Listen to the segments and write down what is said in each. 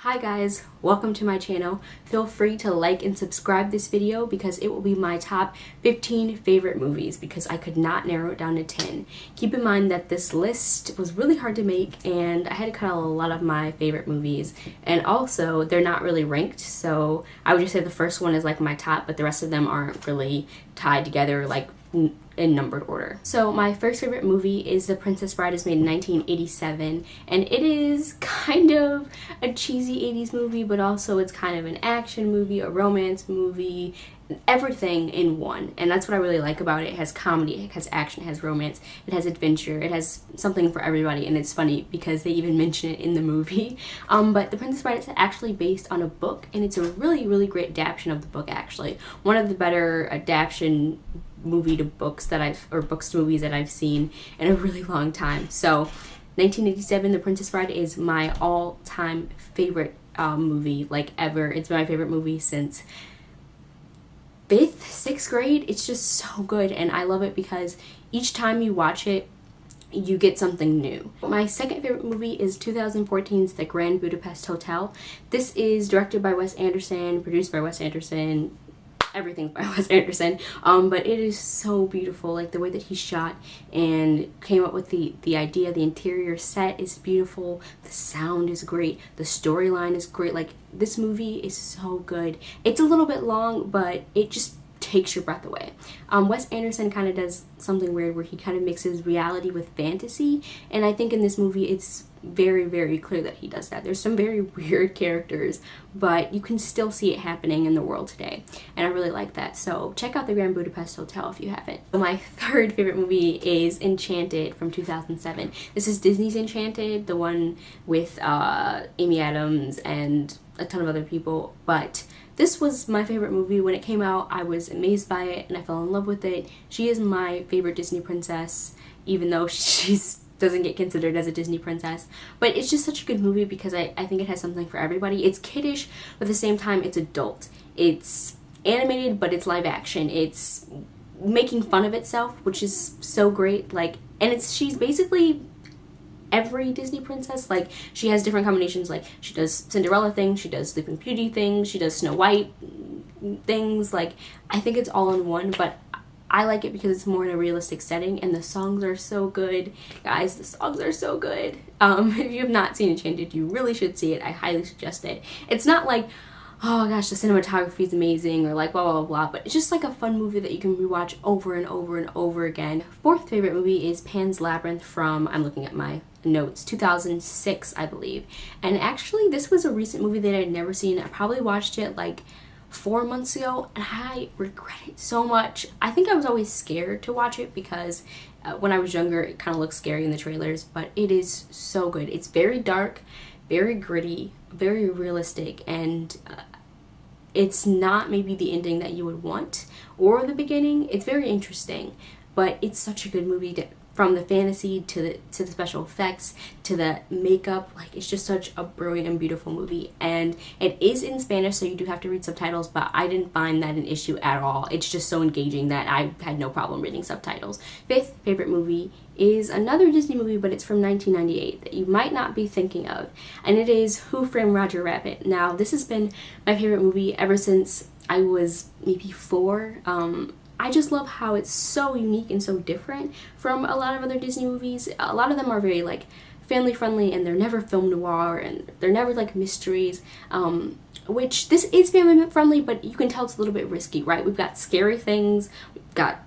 Hi guys, welcome to my channel. Feel free to like and subscribe this video because it will be my top 15 favorite movies because I could not narrow it down to 10. Keep in mind that this list was really hard to make and I had to cut out a lot of my favorite movies, and also they're not really ranked, so I would just say the first one is like my top, but the rest of them aren't really tied together like in numbered order. So my first favorite movie is The Princess Bride. Is made in 1987, and it is kind of a cheesy 80s movie, but also it's kind of an action movie, a romance movie, everything in one. And that's what I really like about it. It has comedy, it has action, it has romance, it has adventure, it has something for everybody, and it's funny because they even mention it in the movie. But The Princess Bride is actually based on a book, and it's a really great adaptation of the book, actually. One of the better adaptation movie to books that books to movies that I've seen in a really long time. So 1987, The Princess Bride is my all-time favorite movie, like ever. It's my favorite movie since 5th, 6th grade. It's just so good, and I love it because each time you watch it, you get something new. My second favorite movie is 2014's The Grand Budapest Hotel. This is directed by Wes Anderson, produced by Wes Anderson, everything's by Wes Anderson, but it is so beautiful. Like the way that he shot and came up with the idea. The interior set is beautiful, the sound is great, the storyline is great. Like, this movie is so good. It's a little bit long, but it just takes your breath away. Wes Anderson kind of does something weird where he kind of mixes reality with fantasy, and I think in this movie it's very clear that he does that. There's some very weird characters, but you can still see it happening in the world today, and I really like that. So check out The Grand Budapest Hotel if you haven't. My third favorite movie is Enchanted from 2007. This is Disney's Enchanted, the one with Amy Adams and a ton of other people, but this was my favorite movie. When it came out, I was amazed by it and I fell in love with it. She is my favorite Disney princess, even though she's doesn't get considered as a Disney princess. But it's just such a good movie because I think it has something for everybody. It's kiddish, but at the same time it's adult. It's animated, but it's live action. It's making fun of itself, which is so great. Like, and she's basically every Disney princess. Like, she has different combinations. Like, she does Cinderella things, she does Sleeping Beauty things, she does Snow White things. Like, I think it's all in one, but I like it because it's more in a realistic setting, and the songs are so good. Guys, the songs are so good. If you have not seen Enchanted, you really should see it. I highly suggest it. It's not like, oh gosh, the cinematography is amazing, or like blah blah blah, but it's just like a fun movie that you can rewatch over and over and over again. Fourth favorite movie is Pan's Labyrinth from, I'm looking at my notes, 2006, I believe. And actually, this was a recent movie that I'd never seen. I probably watched it like 4 months ago, and I regret it so much. I think I was always scared to watch it because when I was younger, it kind of looked scary in the trailers, but it is so good. It's very dark, very gritty, very realistic, and it's not maybe the ending that you would want or the beginning. It's very interesting, but it's such a good movie from the fantasy to the special effects to the makeup. Like, it's just such a brilliant and beautiful movie, and it is in Spanish, so you do have to read subtitles, but I didn't find that an issue at all. It's just so engaging that I had no problem reading subtitles. Fifth favorite movie is another Disney movie, but it's from 1998 that you might not be thinking of, and it is Who Framed Roger Rabbit. Now, this has been my favorite movie ever since I was maybe 4. I just love how it's so unique and so different from a lot of other Disney movies. A lot of them are very like family friendly, and they're never film noir, and they're never like mysteries, which this is family friendly, but you can tell it's a little bit risky, right? We've got scary things, we've got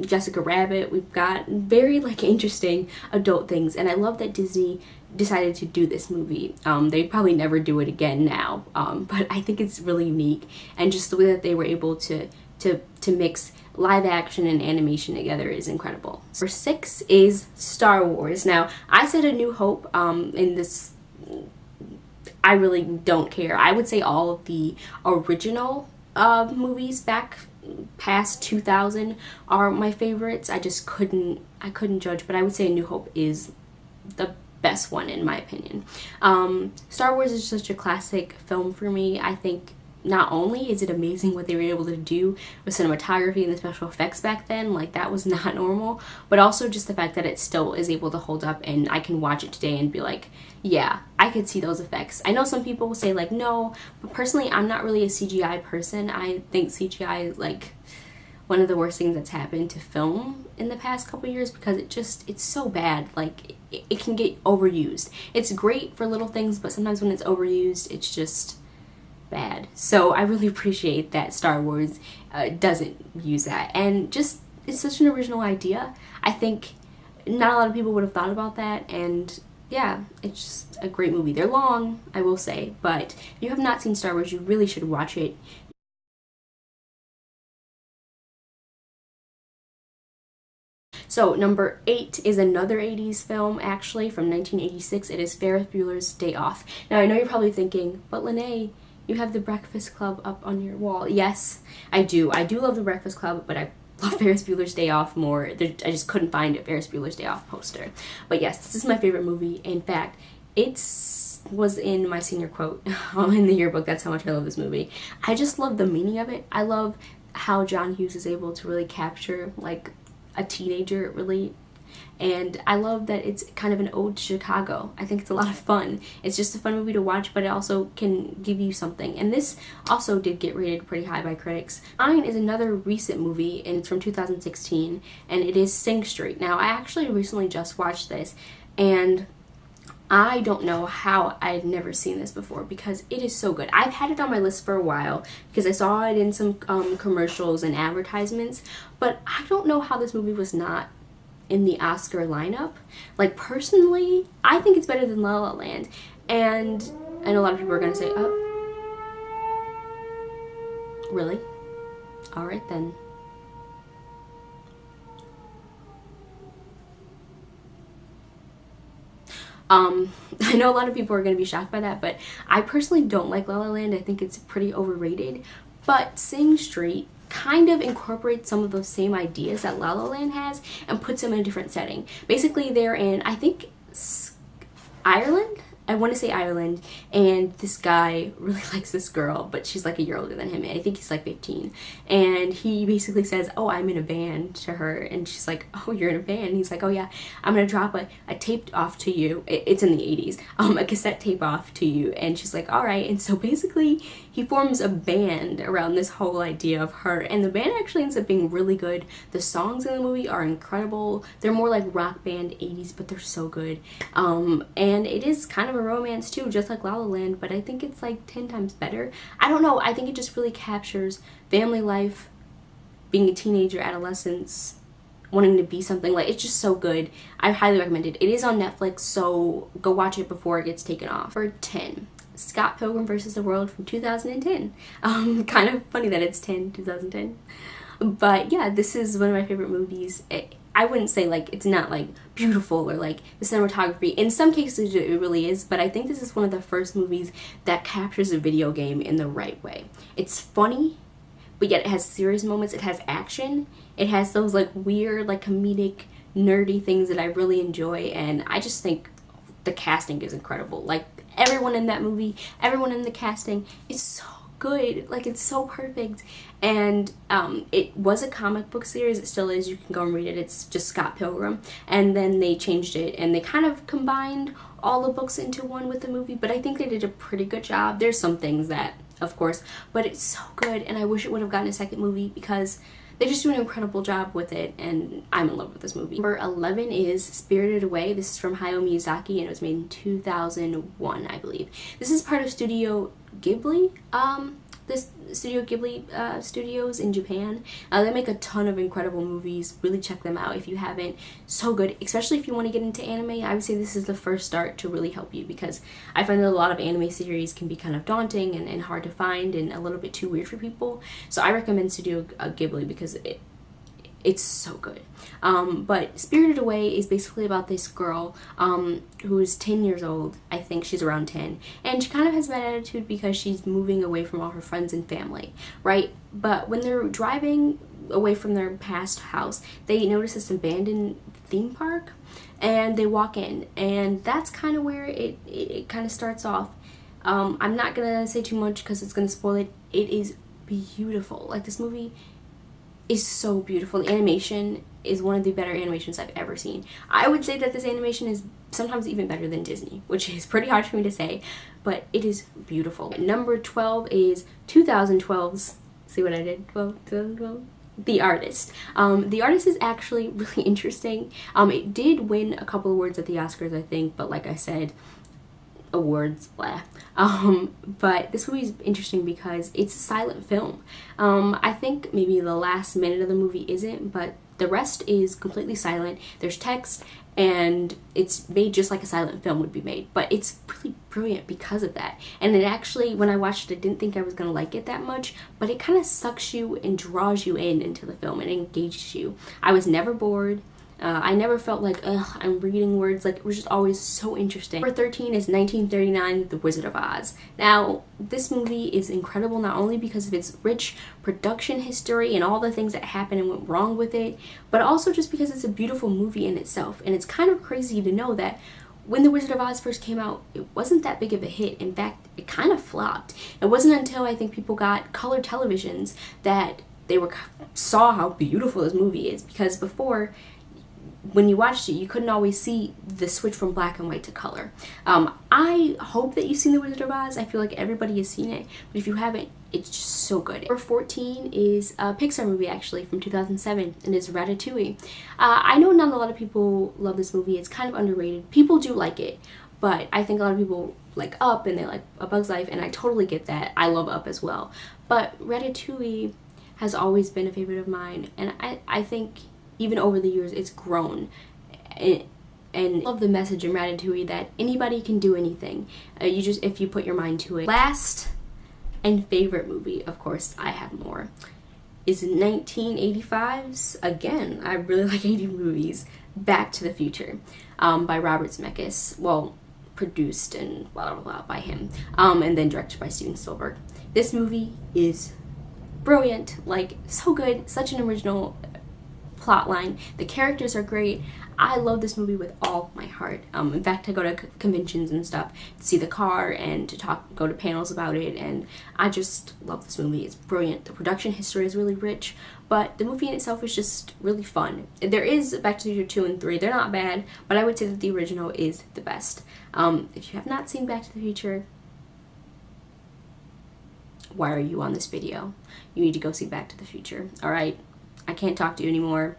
Jessica Rabbit, we've got very like interesting adult things, and I love that Disney decided to do this movie. They probably never do it again now, but I think it's really unique, and just the way that they were able to mix live action and animation together is incredible. Number 6 is Star Wars. Now, I said A New Hope in this. I really don't care. I would say all of the original movies back past 2000 are my favorites. I couldn't judge, but I would say A New Hope is the best one in my opinion. Star Wars is such a classic film for me. I think not only is it amazing what they were able to do with cinematography and the special effects back then, like that was not normal, but also just the fact that it still is able to hold up, and I can watch it today and be like, yeah, I could see those effects. I know some people will say like no, but personally I'm not really a CGI person. I think CGI is like one of the worst things that's happened to film in the past couple years, because it's so bad. Like it can get overused. It's great for little things, but sometimes when it's overused, it's just bad. So I really appreciate that Star Wars doesn't use that, and just it's such an original idea. I think not a lot of people would have thought about that, and yeah, it's just a great movie. They're long, I will say, but if you have not seen Star Wars, you really should watch it. So number 8 is another 80s film, actually, from 1986. It is Ferris Bueller's Day Off. Now, I know you're probably thinking, but Lene, you have The Breakfast Club up on your wall. Yes, I do. I do love The Breakfast Club, but I love Ferris Bueller's Day Off more. I just couldn't find a Ferris Bueller's Day Off poster. But yes, this is my favorite movie. In fact, was in my senior quote in the yearbook. That's how much I love this movie. I just love the meaning of it. I love how John Hughes is able to really capture, like, a teenager, really, and I love that it's kind of an ode to Chicago. I think it's a lot of fun. It's just a fun movie to watch, but it also can give you something, and this also did get rated pretty high by critics. Mine is another recent movie, and it's from 2016, and it is Sing Street. Now, I actually recently just watched this, and I don't know how I had never seen this before, because it is so good. I've had it on my list for a while because I saw it in some commercials and advertisements, but I don't know how this movie was not in the Oscar lineup. Like, personally, I think it's better than La La Land, and I know a lot of people are going to say, oh, really? Alright then. I know a lot of people are going to be shocked by that, but I personally don't like La La Land. I think it's pretty overrated, but Sing Street kind of incorporates some of those same ideas that La La Land has and puts them in a different setting. Basically, they're in, I think, Ireland? I want to say Ireland, and this guy really likes this girl, but she's like a year older than him, and I think he's like 15, and he basically says, oh, I'm in a band, to her, and she's like, oh, you're in a band? And he's like, oh yeah, I'm gonna drop a tape off to you. It's in the 80s, a cassette tape off to you. And she's like, all right. And so basically he forms a band around this whole idea of her, and the band actually ends up being really good. The songs in the movie are incredible. They're more like rock band 80s, but they're so good. And it is kind of a romance too, just like La La Land, but I think it's like 10 times better. I don't know, I think it just really captures family life, being a teenager, adolescence, wanting to be something. Like, it's just so good. I highly recommend it. It is on Netflix, so go watch it before it gets taken off. For 10, Scott Pilgrim vs. the World from 2010. Kind of funny that it's 2010. But yeah, this is one of my favorite movies. I wouldn't say like it's not like beautiful or like the cinematography. In some cases it really is, but I think this is one of the first movies that captures a video game in the right way. It's funny, but yet it has serious moments. It has action. It has those like weird, like comedic, nerdy things that I really enjoy, and I just think the casting is incredible. Like, everyone in that movie, everyone in the casting is so good. Like, it's so perfect. And it was a comic book series. It still is. You can go and read it. It's just Scott Pilgrim, and then they changed it and they kind of combined all the books into one with the movie, but I think they did a pretty good job. There's some things that, of course, but it's so good, and I wish it would have gotten a second movie because they just do an incredible job with it, and I'm in love with this movie. Number 11 is Spirited Away. This is from Hayao Miyazaki, and it was made in 2001, I believe. This is part of Studio Ghibli. This Studio Ghibli studios in Japan. They make a ton of incredible movies. Really check them out if you haven't. So good, especially if you want to get into anime. I would say this is the first start to really help you, because I find that a lot of anime series can be kind of daunting and hard to find and a little bit too weird for people. So I recommend Studio Ghibli because it's so good. But Spirited Away is basically about this girl who is 10 years old. I think she's around 10. And she kind of has a bad attitude because she's moving away from all her friends and family, right? But when they're driving away from their past house, they notice this abandoned theme park, and they walk in. And that's kind of where it kind of starts off. I'm not gonna say too much because it's gonna spoil it. It is beautiful. Like, this movie is so beautiful. The animation is one of the better animations I've ever seen. I would say that this animation is sometimes even better than Disney, which is pretty hard for me to say, but it is beautiful. Number 12 is 2012's, see what I did? 2012? The Artist. The Artist is actually really interesting. It did win a couple of awards at the Oscars, I think, but like I said, awards, blah. But this movie is interesting because it's a silent film. I think maybe the last minute of the movie isn't, but the rest is completely silent. There's text, and it's made just like a silent film would be made, but it's really brilliant because of that. And it actually, when I watched it, I didn't think I was gonna like it that much, but it kind of sucks you and draws you in into the film and engages you. I was never bored. I never felt like, ugh, I'm reading words. Like, it was just always so interesting. Number 13 is 1939, The Wizard of Oz. Now, this movie is incredible not only because of its rich production history and all the things that happened and went wrong with it, but also just because it's a beautiful movie in itself. And it's kind of crazy to know that when The Wizard of Oz first came out, it wasn't that big of a hit. In fact, it kind of flopped. It wasn't until I think people got color televisions that they saw how beautiful this movie is, because before, when you watched it, you couldn't always see the switch from black and white to color. I hope that you've seen The Wizard of Oz. I feel like everybody has seen it, but if you haven't, it's just so good. Number 14 is a Pixar movie, actually, from 2007, and is Ratatouille. I know not a lot of people love this movie. It's kind of underrated. People do like it, but I think a lot of people like Up and they like A Bug's Life, and I totally get that. I love Up as well. But Ratatouille has always been a favorite of mine, and I think even over the years it's grown. And I love the message in Ratatouille that anybody can do anything, if you put your mind to it. Last and favorite movie, of course I have more, is 1985's, again, I really like 80 movies, Back to the Future, by Robert Zemeckis. Well, produced and blah blah blah by him, and then directed by Steven Spielberg. This movie is brilliant, like, so good, such an original plot line. The characters are great. I love this movie with all my heart. In fact, I go to conventions and stuff to see the car and to go to panels about it, and I just love this movie. It's brilliant. The production history is really rich, but the movie in itself is just really fun. There is Back to the Future 2 and 3. They're not bad, but I would say that the original is the best. If you have not seen Back to the Future, why are you on this video? You need to go see Back to the Future, alright? I can't talk to you anymore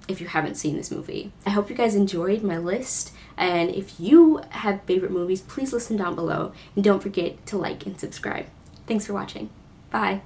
if you haven't seen this movie. I hope you guys enjoyed my list, and if you have favorite movies, please listen down below, and don't forget to like and subscribe. Thanks for watching. Bye.